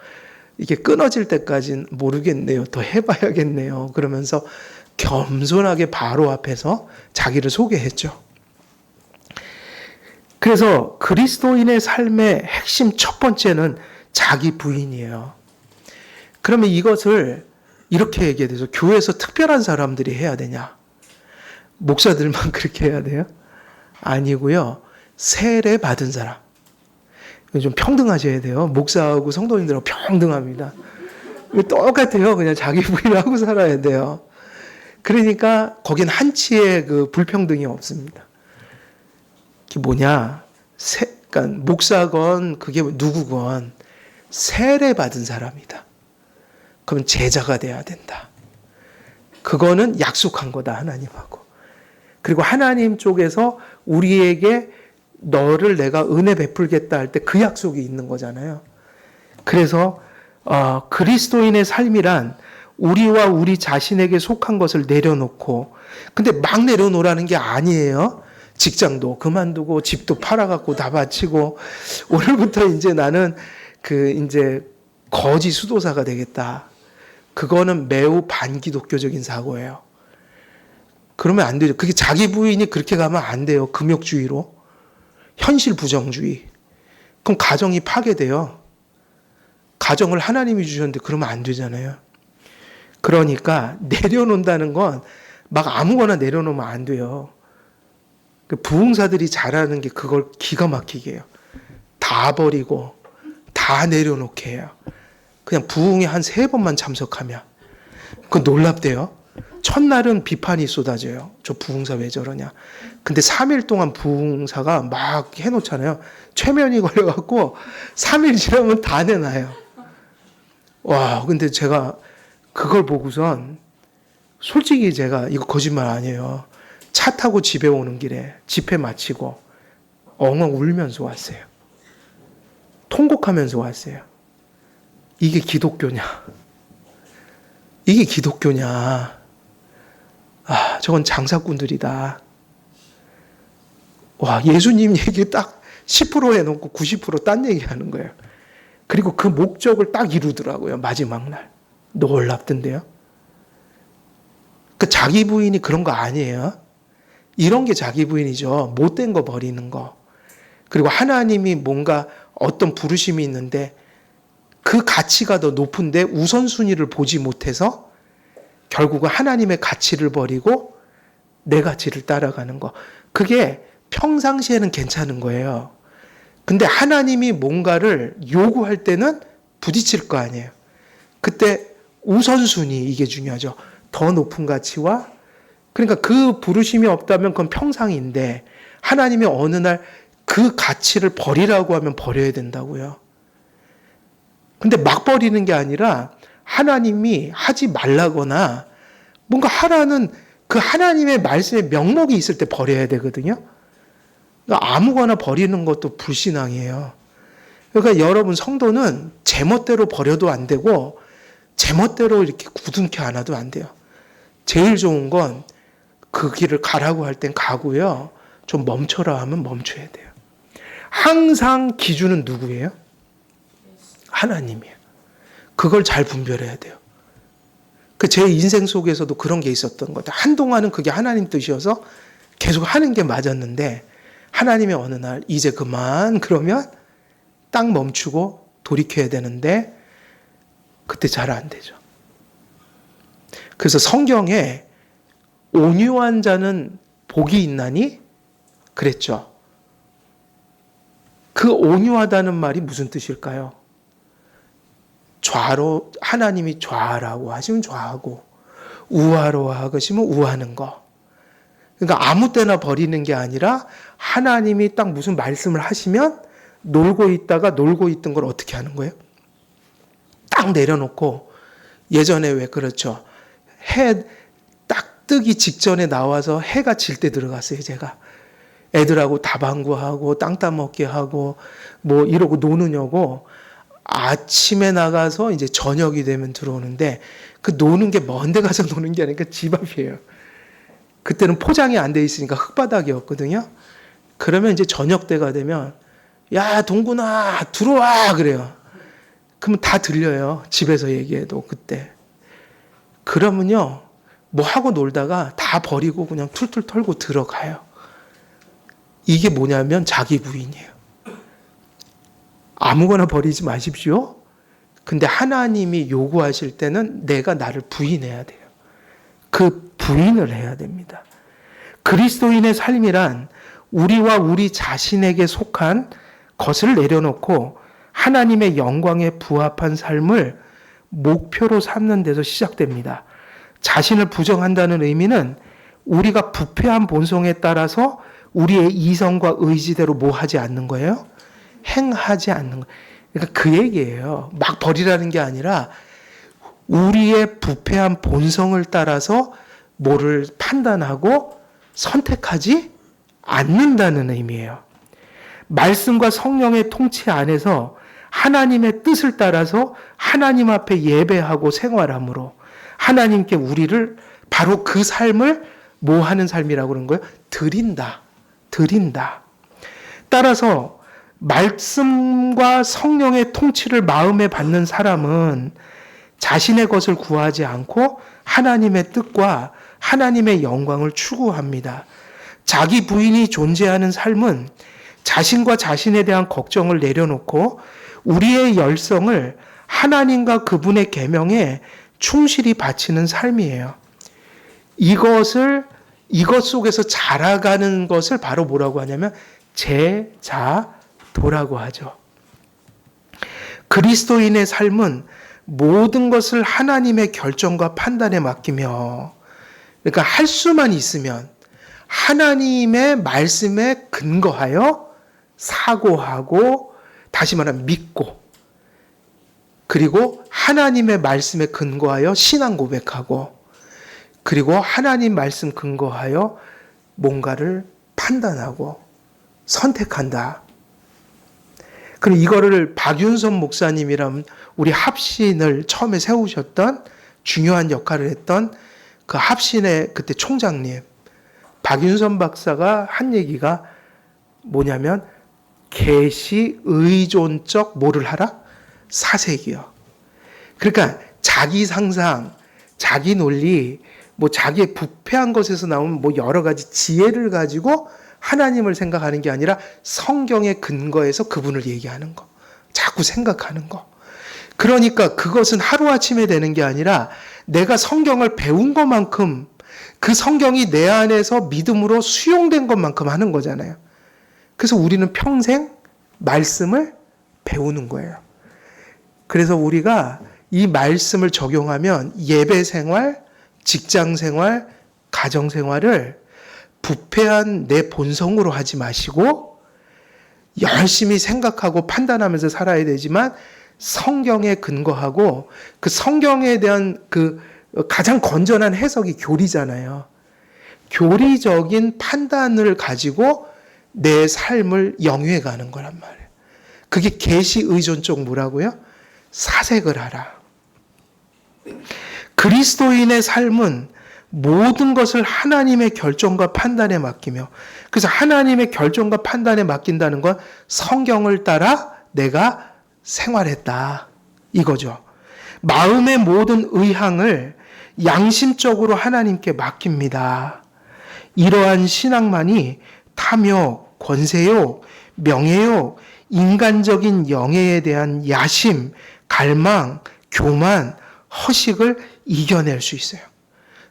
Speaker 1: 이게 끊어질 때까지는 모르겠네요. 더 해봐야겠네요. 그러면서 겸손하게 바로 앞에서 자기를 소개했죠. 그래서 그리스도인의 삶의 핵심 첫 번째는 자기 부인이에요. 그러면 이것을 이렇게 얘기해야 돼서 교회에서 특별한 사람들이 해야 되냐? 목사들만 그렇게 해야 돼요? 아니고요. 세례 받은 사람. 좀 평등하셔야 돼요. 목사하고 성도님들하고 평등합니다. 똑같아요. 그냥 자기 부인하고 살아야 돼요. 그러니까 거긴 한치의 그 불평등이 없습니다. 그게 뭐냐? 그러니까 목사건 그게 누구건 세례 받은 사람이다. 그럼 제자가 돼야 된다. 그거는 약속한 거다 하나님하고. 그리고 하나님 쪽에서 우리에게 너를 내가 은혜 베풀겠다 할 때 그 약속이 있는 거잖아요. 그래서 그리스도인의 삶이란 우리와 우리 자신에게 속한 것을 내려놓고, 근데 막 내려놓으라는 게 아니에요. 직장도 그만두고 집도 팔아갖고 다 바치고 오늘부터 이제 나는 이제 거지 수도사가 되겠다. 그거는 매우 반기독교적인 사고예요. 그러면 안 되죠. 그게 자기 부인이 그렇게 가면 안 돼요. 금욕주의로. 현실 부정주의. 그럼 가정이 파괴돼요. 가정을 하나님이 주셨는데 그러면 안 되잖아요. 그러니까 내려놓는다는 건 막 아무거나 내려놓으면 안 돼요. 부흥사들이 잘하는 게 그걸 기가 막히게 해요. 다 버리고 다 내려놓게 해요. 그냥 부흥에 한 3번만 참석하면. 그건 놀랍대요. 첫날은 비판이 쏟아져요. 저 부흥사 왜 저러냐. 근데 3일 동안 부흥사가 막 해놓잖아요. 최면이 걸려갖고 3일 지나면 다 내놔요. 와, 근데 제가 그걸 보고선 솔직히 제가 이거 거짓말 아니에요. 차 타고 집에 오는 길에 집회 마치고 엉엉 울면서 왔어요. 통곡하면서 왔어요. 이게 기독교냐? 이게 기독교냐? 저건 장사꾼들이다. 와, 예수님 얘기 딱 10% 해놓고 90%딴 얘기 하는 거예요. 그리고 그 목적을 딱 이루더라고요. 마지막 날. 놀랍던데요. 그 자기 부인이 그런 거 아니에요. 이런 게 자기 부인이죠. 못된 거 버리는 거. 그리고 하나님이 뭔가 어떤 부르심이 있는데 그 가치가 더 높은데 우선순위를 보지 못해서 결국은 하나님의 가치를 버리고 내 가치를 따라가는 거. 그게 평상시에는 괜찮은 거예요. 근데 하나님이 뭔가를 요구할 때는 부딪힐 거 아니에요. 그때 우선순위 이게 중요하죠. 더 높은 가치와 그러니까 그 부르심이 없다면 그건 평상인데 하나님이 어느 날 그 가치를 버리라고 하면 버려야 된다고요. 근데 막 버리는 게 아니라 하나님이 하지 말라거나 뭔가 하라는 그 하나님의 말씀의 명목이 있을 때 버려야 되거든요. 그러니까 아무거나 버리는 것도 불신앙이에요. 그러니까 여러분 성도는 제멋대로 버려도 안 되고 제멋대로 이렇게 굳은케 안 해도 안 돼요. 제일 좋은 건 그 길을 가라고 할 땐 가고요. 좀 멈춰라 하면 멈춰야 돼요. 항상 기준은 누구예요? 하나님이에요. 그걸 잘 분별해야 돼요. 그 제 인생 속에서도 그런 게 있었던 거죠. 한동안은 그게 하나님 뜻이어서 계속 하는 게 맞았는데 하나님이 어느 날 이제 그만 그러면 딱 멈추고 돌이켜야 되는데 그때 잘 안 되죠. 그래서 성경에 온유한 자는 복이 있나니 그랬죠. 그 온유하다는 말이 무슨 뜻일까요? 좌로 하나님이 좌라고 하시면 좌하고 우하로 하시면 우하는 거. 그러니까 아무 때나 버리는 게 아니라 하나님이 딱 무슨 말씀을 하시면 놀고 있다가 놀고 있던 걸 어떻게 하는 거예요? 딱 내려놓고 예전에 왜 그렇죠? 해 딱 뜨기 직전에 나와서 해가 질 때 들어갔어요, 제가. 애들하고 다방구하고 땅 따먹기 하고 뭐 이러고 노느냐고 아침에 나가서 이제 저녁이 되면 들어오는데 그 노는 게 먼 데 가서 노는 게 아니라 집 앞이에요. 그때는 포장이 안 돼 있으니까 흙바닥이었거든요. 그러면 이제 저녁 때가 되면 야 동구나 들어와 그래요. 그러면 다 들려요. 집에서 얘기해도 그때. 그러면요 뭐 하고 놀다가 다 버리고 그냥 툴툴 털고 들어가요. 이게 뭐냐면 자기 부인이에요. 아무거나 버리지 마십시오. 근데 하나님이 요구하실 때는 내가 나를 부인해야 돼요. 그 부인을 해야 됩니다. 그리스도인의 삶이란 우리와 우리 자신에게 속한 것을 내려놓고 하나님의 영광에 부합한 삶을 목표로 삼는 데서 시작됩니다. 자신을 부정한다는 의미는 우리가 부패한 본성에 따라서 우리의 이성과 의지대로 뭐 하지 않는 거예요? 행하지 않는 거예요. 그러니까 그 얘기예요. 막 버리라는 게 아니라 우리의 부패한 본성을 따라서 뭐를 판단하고 선택하지 않는다는 의미예요. 말씀과 성령의 통치 안에서 하나님의 뜻을 따라서 하나님 앞에 예배하고 생활함으로 하나님께 우리를 바로 그 삶을 뭐 하는 삶이라고 그러는 거예요? 드린다. 따라서 말씀과 성령의 통치를 마음에 받는 사람은 자신의 것을 구하지 않고 하나님의 뜻과 하나님의 영광을 추구합니다. 자기 부인이 존재하는 삶은 자신과 자신에 대한 걱정을 내려놓고 우리의 열성을 하나님과 그분의 계명에 충실히 바치는 삶이에요. 이것 속에서 자라가는 것을 바로 뭐라고 하냐면 제자도라고 하죠. 그리스도인의 삶은 모든 것을 하나님의 결정과 판단에 맡기며 그러니까 할 수만 있으면 하나님의 말씀에 근거하여 사고하고 다시 말하면 믿고 그리고 하나님의 말씀에 근거하여 신앙 고백하고 그리고 하나님 말씀 근거하여 뭔가를 판단하고 선택한다. 그럼 이거를 박윤선 목사님이라면 우리 합신을 처음에 세우셨던 중요한 역할을 했던 그 합신의 그때 총장님 박윤선 박사가 한 얘기가 뭐냐면 계시 의존적 뭐를 하라? 사색이요. 그러니까 자기 상상, 자기 논리, 뭐 자기의 부패한 것에서 나오는 뭐 여러 가지 지혜를 가지고 하나님을 생각하는 게 아니라 성경의 근거에서 그분을 얘기하는 거. 자꾸 생각하는 거. 그러니까 그것은 하루아침에 되는 게 아니라 내가 성경을 배운 것만큼 그 성경이 내 안에서 믿음으로 수용된 것만큼 하는 거잖아요. 그래서 우리는 평생 말씀을 배우는 거예요. 그래서 우리가 이 말씀을 적용하면 예배 생활, 직장 생활, 가정 생활을 부패한 내 본성으로 하지 마시고 열심히 생각하고 판단하면서 살아야 되지만 성경에 근거하고 그 성경에 대한 그 가장 건전한 해석이 교리잖아요. 교리적인 판단을 가지고 내 삶을 영위해 가는 거란 말이에요. 그게 계시 의존적 뭐라고요? 사색을 하라. 그리스도인의 삶은 모든 것을 하나님의 결정과 판단에 맡기며 그래서 하나님의 결정과 판단에 맡긴다는 건 성경을 따라 내가 생활했다. 이거죠. 마음의 모든 의향을 양심적으로 하나님께 맡깁니다. 이러한 신앙만이 탐욕, 권세욕, 명예욕, 인간적인 영예에 대한 야심, 갈망, 교만, 허식을 이겨낼 수 있어요.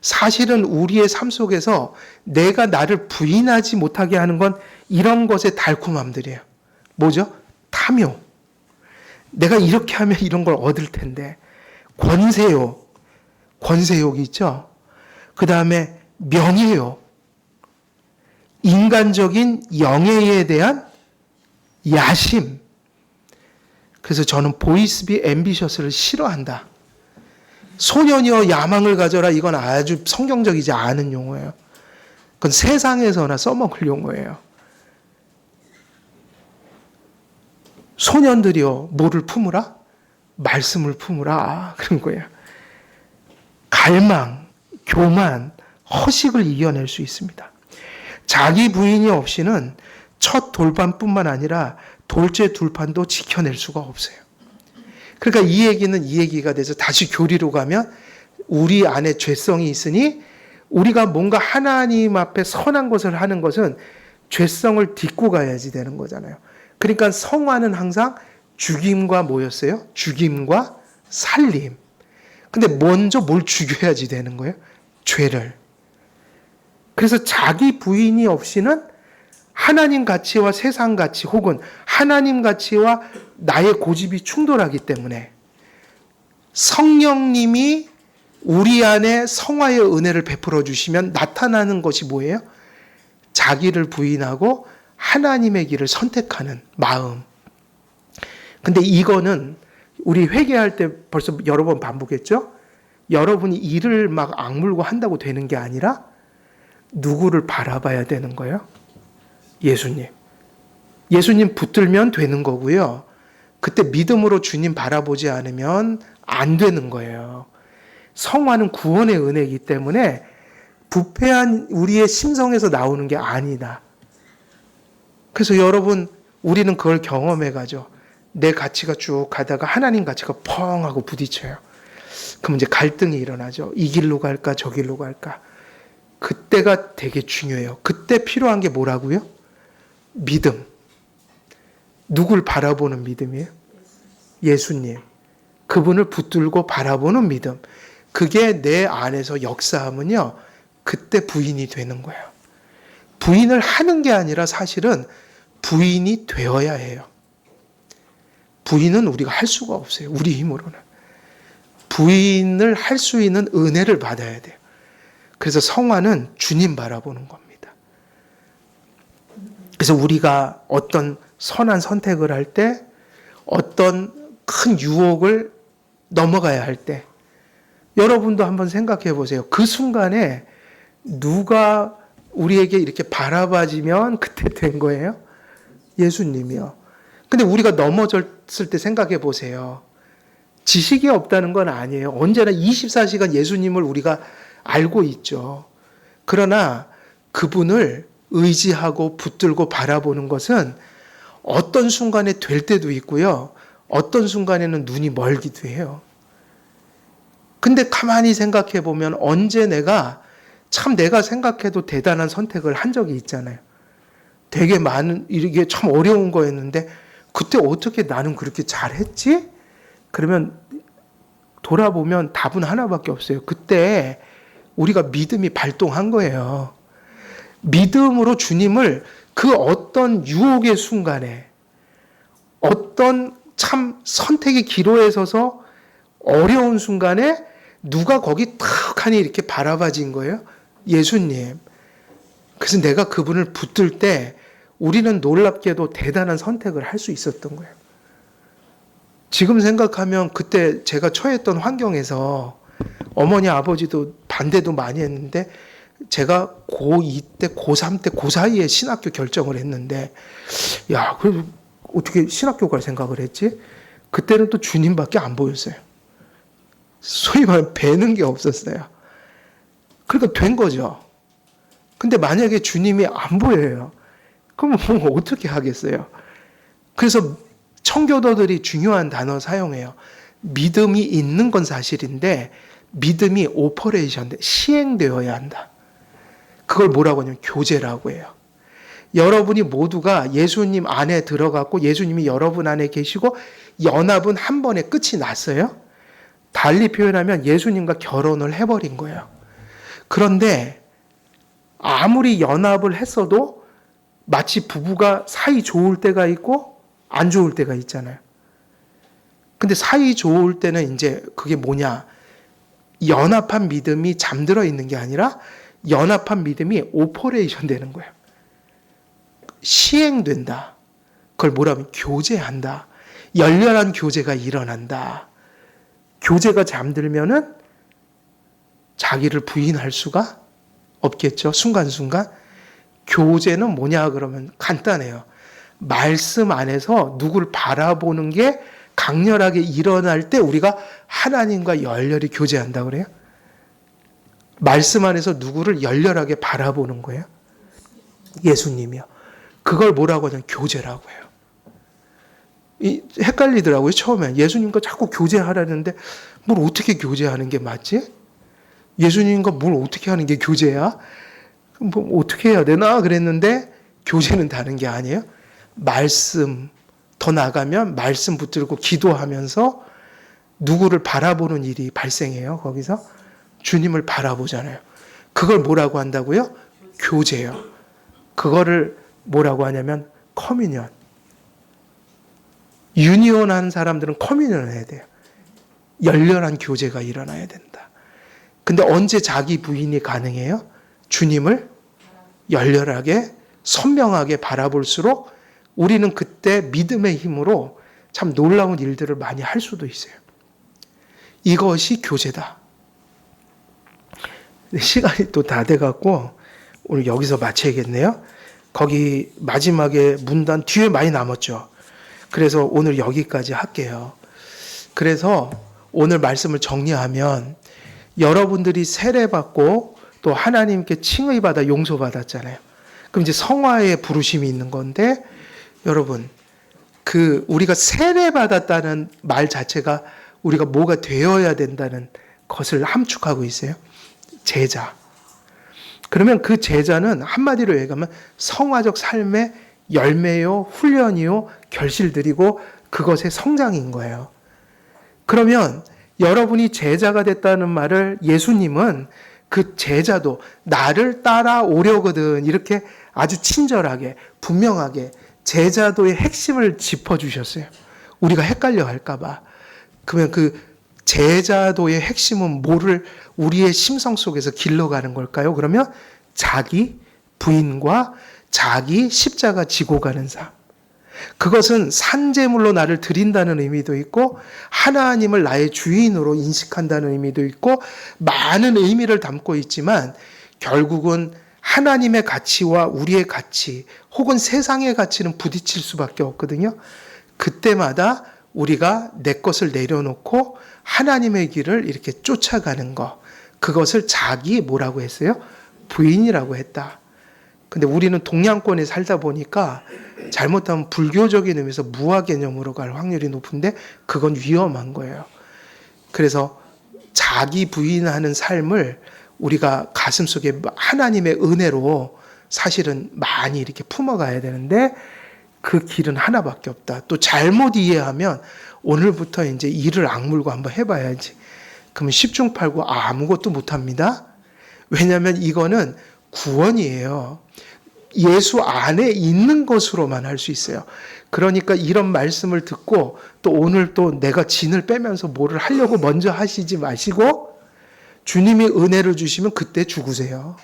Speaker 1: 사실은 우리의 삶 속에서 내가 나를 부인하지 못하게 하는 건 이런 것의 달콤함들이에요. 뭐죠? 탐욕. 내가 이렇게 하면 이런 걸 얻을 텐데. 권세욕. 권세욕이 있죠. 그 다음에 명예욕. 인간적인 영예에 대한 야심. 그래서 저는 보이스비 앰비셔스를 싫어한다. 소년이여 야망을 가져라. 이건 아주 성경적이지 않은 용어예요. 그건 세상에서나 써먹을 용어예요. 소년들이여 뭐를 품으라? 말씀을 품으라. 그런 거예요. 갈망, 교만, 허식을 이겨낼 수 있습니다. 자기 부인이 없이는 첫 돌판뿐만 아니라 돌째 둘판도 지켜낼 수가 없어요. 그러니까 이 얘기가 돼서 다시 교리로 가면 우리 안에 죄성이 있으니 우리가 뭔가 하나님 앞에 선한 것을 하는 것은 죄성을 딛고 가야지 되는 거잖아요. 그러니까 성화는 항상 죽임과 뭐였어요? 죽임과 살림. 근데 먼저 뭘 죽여야지 되는 거예요? 죄를. 그래서 자기 부인이 없이는 하나님 가치와 세상 가치 혹은 하나님 가치와 나의 고집이 충돌하기 때문에 성령님이 우리 안에 성화의 은혜를 베풀어 주시면 나타나는 것이 뭐예요? 자기를 부인하고 하나님의 길을 선택하는 마음. 근데 이거는 우리 회개할 때 벌써 여러 번 반복했죠? 여러분이 이를 막 악물고 한다고 되는 게 아니라 누구를 바라봐야 되는 거예요? 예수님. 예수님 붙들면 되는 거고요. 그때 믿음으로 주님 바라보지 않으면 안 되는 거예요. 성화는 구원의 은혜이기 때문에 부패한 우리의 심성에서 나오는 게 아니다. 그래서 여러분, 우리는 그걸 경험해 가죠. 내 가치가 쭉 가다가 하나님 가치가 펑 하고 부딪혀요. 그럼 이제 갈등이 일어나죠. 이 길로 갈까, 저 길로 갈까. 그때가 되게 중요해요. 그때 필요한 게 뭐라고요? 믿음. 누굴 바라보는 믿음이에요? 예수님. 그분을 붙들고 바라보는 믿음. 그게 내 안에서 역사하면요. 그때 부인이 되는 거예요. 부인을 하는 게 아니라 사실은 부인이 되어야 해요. 부인은 우리가 할 수가 없어요. 우리 힘으로는. 부인을 할 수 있는 은혜를 받아야 돼요. 그래서 성화는 주님 바라보는 겁니다. 그래서 우리가 어떤 선한 선택을 할 때, 어떤 큰 유혹을 넘어가야 할 때, 여러분도 한번 생각해 보세요. 그 순간에 누가 우리에게 이렇게 바라봐지면 그때 된 거예요? 예수님이요. 근데 우리가 넘어졌을 때 생각해 보세요. 지식이 없다는 건 아니에요. 언제나 24시간 예수님을 우리가 알고 있죠. 그러나 그분을 의지하고 붙들고 바라보는 것은 어떤 순간에 될 때도 있고요. 어떤 순간에는 눈이 멀기도 해요. 근데 가만히 생각해 보면 언제 내가 생각해도 대단한 선택을 한 적이 있잖아요. 되게 많은, 이게 참 어려운 거였는데 그때 어떻게 나는 그렇게 잘했지? 그러면 돌아보면 답은 하나밖에 없어요. 그때 우리가 믿음이 발동한 거예요. 믿음으로 주님을 그 어떤 유혹의 순간에 어떤 참 선택의 기로에 서서 어려운 순간에 누가 거기 탁 하니 이렇게 바라봐진 거예요? 예수님. 그래서 내가 그분을 붙들 때 우리는 놀랍게도 대단한 선택을 할 수 있었던 거예요. 지금 생각하면 그때 제가 처했던 환경에서 어머니 아버지도 반대도 많이 했는데 제가 고2 때, 고3 때, 그 사이에 신학교 결정을 했는데 야, 그래도 어떻게 신학교 갈 생각을 했지? 그때는 또 주님밖에 안 보였어요. 소위 말하면 배는 게 없었어요. 그러니까 된 거죠. 근데 만약에 주님이 안 보여요. 그러면 뭐 어떻게 하겠어요? 그래서 청교도들이 중요한 단어 사용해요. 믿음이 있는 건 사실인데 믿음이 오퍼레이션, 시행되어야 한다. 그걸 뭐라고 하냐면 교제라고 해요. 여러분이 모두가 예수님 안에 들어갔고 예수님이 여러분 안에 계시고 연합은 한 번에 끝이 났어요. 달리 표현하면 예수님과 결혼을 해버린 거예요. 그런데 아무리 연합을 했어도 마치 부부가 사이 좋을 때가 있고 안 좋을 때가 있잖아요. 근데 사이 좋을 때는 이제 그게 뭐냐? 연합한 믿음이 잠들어 있는 게 아니라 연합한 믿음이 오퍼레이션 되는 거예요. 시행된다. 그걸 뭐라고 하면 교제한다. 열렬한 교제가 일어난다. 교제가 잠들면은 자기를 부인할 수가 없겠죠. 순간순간. 교제는 뭐냐 그러면 간단해요. 말씀 안에서 누구를 바라보는 게 강렬하게 일어날 때 우리가 하나님과 열렬히 교제한다 그래요. 말씀 안에서 누구를 열렬하게 바라보는 거예요. 예수님이요. 그걸 뭐라고 하냐면 교제라고 해요. 헷갈리더라고요. 처음에 예수님과 자꾸 교제하라는데 뭘 어떻게 교제하는 게 맞지? 예수님과 뭘 어떻게 하는 게 교제야? 뭐 어떻게 해야 되나 그랬는데 교제는 다른 게 아니에요. 말씀, 더 나가면 말씀 붙들고 기도하면서 누구를 바라보는 일이 발생해요. 거기서 주님을 바라보잖아요. 그걸 뭐라고 한다고요? 교제요. 그거를 뭐라고 하냐면 커뮤니언. 유니온하는 사람들은 커뮤니언을 해야 돼요. 열렬한 교제가 일어나야 된다. 근데 언제 자기 부인이 가능해요? 주님을 열렬하게 선명하게 바라볼수록 우리는 그때 믿음의 힘으로 참 놀라운 일들을 많이 할 수도 있어요. 이것이 교제다. 시간이 또 다 돼갖고 오늘 여기서 마쳐야겠네요. 거기 마지막에 문단 뒤에 많이 남았죠. 그래서 오늘 여기까지 할게요. 그래서 오늘 말씀을 정리하면 여러분들이 세례받고 또 하나님께 칭의받아 용서받았잖아요. 그럼 이제 성화의 부르심이 있는 건데 여러분 우리가 세례받았다는 말 자체가 우리가 뭐가 되어야 된다는 것을 함축하고 있어요. 제자. 그러면 그 제자는 한마디로 얘기하면 성화적 삶의 열매요, 훈련이요, 결실들이고 그것의 성장인 거예요. 그러면 여러분이 제자가 됐다는 말을 예수님은 그 제자도 나를 따라오려거든 이렇게 아주 친절하게 분명하게 제자도의 핵심을 짚어주셨어요. 우리가 헷갈려 할까봐. 그러면 그 제자도의 핵심은 뭐를 우리의 심성 속에서 길러가는 걸까요? 그러면 자기 부인과 자기 십자가 지고 가는 삶. 그것은 산제물로 나를 드린다는 의미도 있고 하나님을 나의 주인으로 인식한다는 의미도 있고 많은 의미를 담고 있지만 결국은 하나님의 가치와 우리의 가치 혹은 세상의 가치는 부딪힐 수밖에 없거든요. 그때마다 우리가 내 것을 내려놓고 하나님의 길을 이렇게 쫓아가는 것. 그것을 자기 뭐라고 했어요? 부인이라고 했다. 근데 우리는 동양권에 살다 보니까 잘못하면 불교적인 의미에서 무아 개념으로 갈 확률이 높은데 그건 위험한 거예요. 그래서 자기 부인하는 삶을 우리가 가슴속에 하나님의 은혜로 사실은 많이 이렇게 품어가야 되는데 그 길은 하나밖에 없다. 또 잘못 이해하면 오늘부터 이제 이를 악물고 한번 해봐야지. 그러면 10중 8구 아무것도 못합니다. 왜냐하면 이거는 구원이에요. 예수 안에 있는 것으로만 할 수 있어요. 그러니까 이런 말씀을 듣고 또 오늘 또 내가 진을 빼면서 뭐를 하려고 먼저 하시지 마시고 주님이 은혜를 주시면 그때 죽으세요.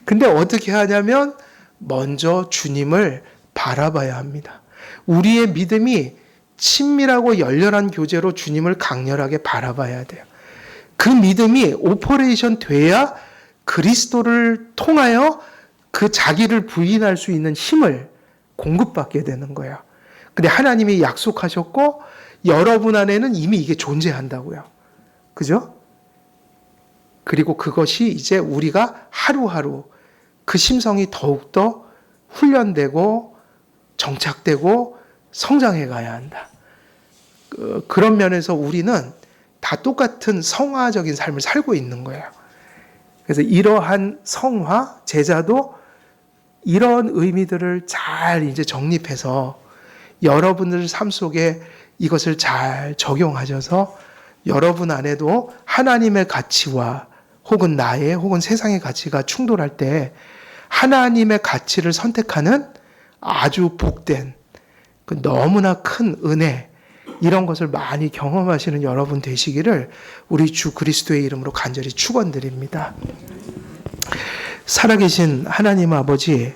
Speaker 1: 근데 어떻게 하냐면 먼저 주님을 바라봐야 합니다. 우리의 믿음이 친밀하고 열렬한 교제로 주님을 강렬하게 바라봐야 돼요. 그 믿음이 오퍼레이션 돼야 그리스도를 통하여 그 자기를 부인할 수 있는 힘을 공급받게 되는 거예요. 근데 하나님이 약속하셨고 여러분 안에는 이미 이게 존재한다고요. 그죠? 그리고 그것이 이제 우리가 하루하루 그 심성이 더욱더 훈련되고 정착되고 성장해 가야 한다. 그런 면에서 우리는 다 똑같은 성화적인 삶을 살고 있는 거예요. 그래서 이러한 성화, 제자도 이런 의미들을 잘 이제 정립해서 여러분들 삶 속에 이것을 잘 적용하셔서 여러분 안에도 하나님의 가치와 혹은 나의 혹은 세상의 가치가 충돌할 때 하나님의 가치를 선택하는 아주 복된 그 너무나 큰 은혜, 이런 것을 많이 경험하시는 여러분 되시기를 우리 주 그리스도의 이름으로 간절히 축원드립니다. 살아계신 하나님 아버지,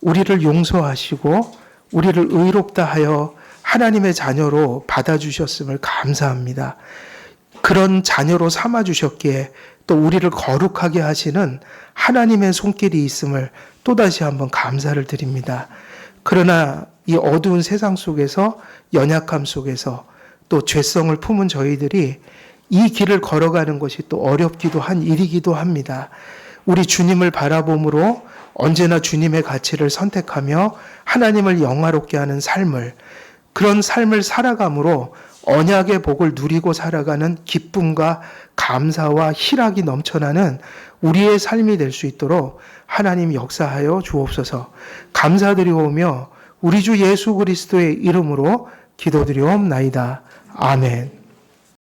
Speaker 1: 우리를 용서하시고 우리를 의롭다 하여 하나님의 자녀로 받아주셨음을 감사합니다. 그런 자녀로 삼아주셨기에 또 우리를 거룩하게 하시는 하나님의 손길이 있음을 또다시 한번 감사를 드립니다. 그러나 이 어두운 세상 속에서, 연약함 속에서 또 죄성을 품은 저희들이 이 길을 걸어가는 것이 또 어렵기도 한 일이기도 합니다. 우리 주님을 바라봄으로 언제나 주님의 가치를 선택하며 하나님을 영화롭게 하는 삶을, 그런 삶을 살아감으로 언약의 복을 누리고 살아가는 기쁨과 감사와 희락이 넘쳐나는 우리의 삶이 될 수 있도록 하나님 역사하여 주옵소서. 감사드리오며 우리 주 예수 그리스도의 이름으로 기도드리옵나이다. 아멘.